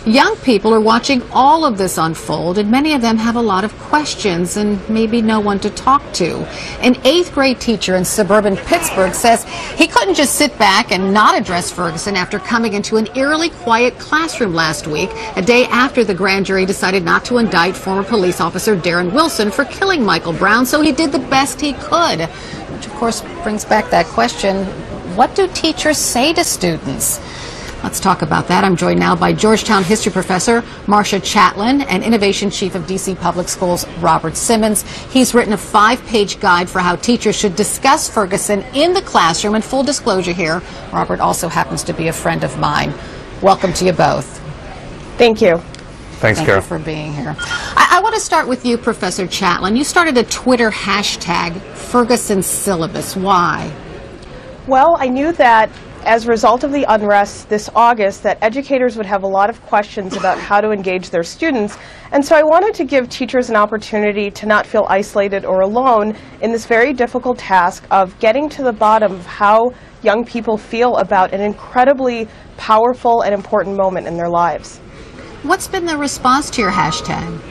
Young people are watching all of this unfold, and many of them have a lot of questions and maybe no one to talk to. An 8th grade teacher in suburban Pittsburgh says he couldn't just sit back and not address Ferguson after coming into an eerily quiet classroom last week, a day after the grand jury decided not to indict former police officer Darren Wilson for killing Michael Brown, so he did the best he could. Which, of course, brings back that question, what do teachers say to students? Let's talk about that. I'm joined now by Georgetown history professor Marcia Chatelain and Innovation Chief of D.C. Public Schools Robert Simmons. He's written a 5-page guide for how teachers should discuss Ferguson in the classroom. And full disclosure here, Robert also happens to be a friend of mine. Welcome to you both. Thank you. Thanks, Thank Carol. you for being here. I want to start with you, Professor Chatelain. You started a Twitter hashtag, Ferguson Syllabus. Why? Well, I knew that as a result of the unrest this August that educators would have a lot of questions about how to engage their students, and so I wanted to give teachers an opportunity to not feel isolated or alone in this very difficult task of getting to the bottom of how young people feel about an incredibly powerful and important moment in their lives. What's been the response to your hashtag?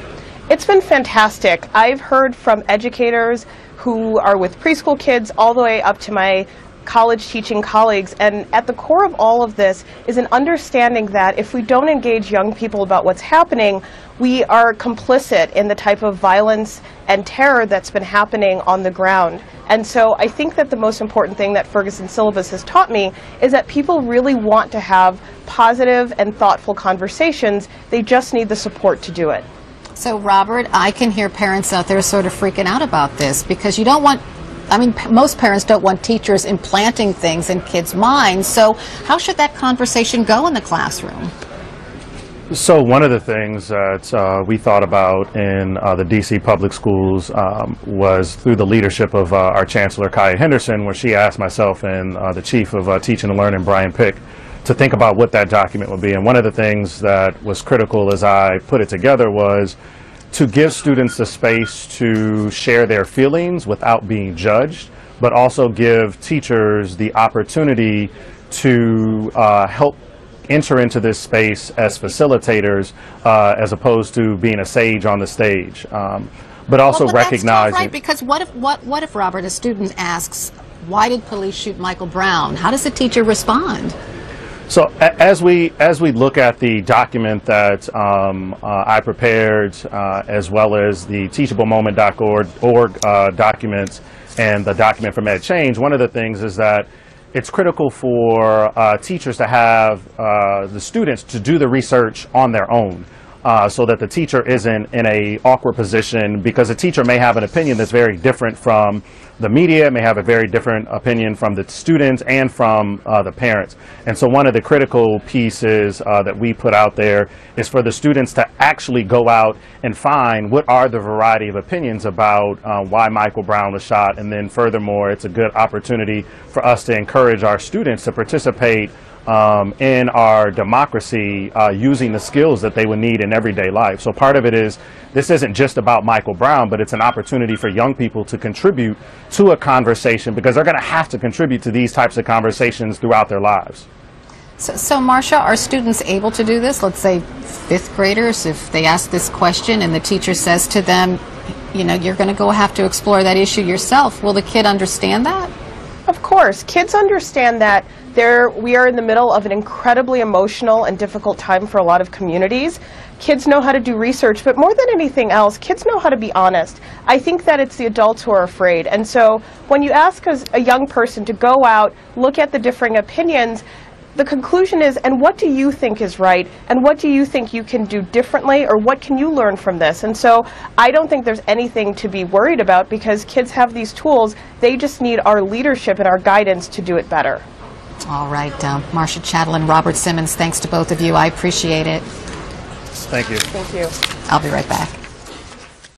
It's been fantastic. I've heard from educators who are with preschool kids all the way up to my college teaching colleagues, and at the core of all of this is an understanding that if we don't engage young people about what's happening, we are complicit in the type of violence and terror that's been happening on the ground. And so I think that the most important thing that Ferguson Syllabus has taught me is that people really want to have positive and thoughtful conversations. They just need the support to do it. So, Robert, I can hear parents out there sort of freaking out about this because you don't want, most parents don't want teachers implanting things in kids' minds. So how should that conversation go in the classroom? So one of the things that we thought about in the D.C. public schools was through the leadership of our Chancellor, Kaya Henderson, where she asked myself and the Chief of Teaching and Learning, Brian Pick, to think about what that document would be. And one of the things that was critical as I put it together was to give students the space to share their feelings without being judged, but also give teachers the opportunity to help enter into this space as facilitators as opposed to being a sage on the stage. But also recognizing... That's not right, because what if, Robert, a student asks, why did police shoot Michael Brown? How does the teacher respond? So as we look at the document that I prepared, as well as the teachablemoment.org documents and the document from Ed Change, one of the things is that it's critical for teachers to have the students to do the research on their own. So that the teacher isn't in a awkward position, because a teacher may have an opinion that's very different from the media, may have a very different opinion from the students and from the parents. And so one of the critical pieces that we put out there is for the students to actually go out and find what are the variety of opinions about why Michael Brown was shot. And then furthermore, it's a good opportunity for us to encourage our students to participate in our democracy using the skills that they would need in everyday life. So part of it is, this isn't just about Michael Brown, but it's an opportunity for young people to contribute to a conversation, because they're going to have to contribute to these types of conversations throughout their lives. So Marcia, are students able to do this? Let's say 5th graders, if they ask this question and the teacher says to them, you know, you're going to have to explore that issue yourself. Will the kid understand that? Of course. Kids understand that we are in the middle of an incredibly emotional and difficult time for a lot of communities. Kids know how to do research, but more than anything else, kids know how to be honest. I think that it's the adults who are afraid. And so when you ask a young person to go out, look at the differing opinions, the conclusion is, and what do you think is right? And what do you think you can do differently? Or what can you learn from this? And so I don't think there's anything to be worried about, because kids have these tools. They just need our leadership and our guidance to do it better. All right, Marcia Chatelain, Robert Simmons, thanks to both of you. I appreciate it. Thank you. Thank you. I'll be right back.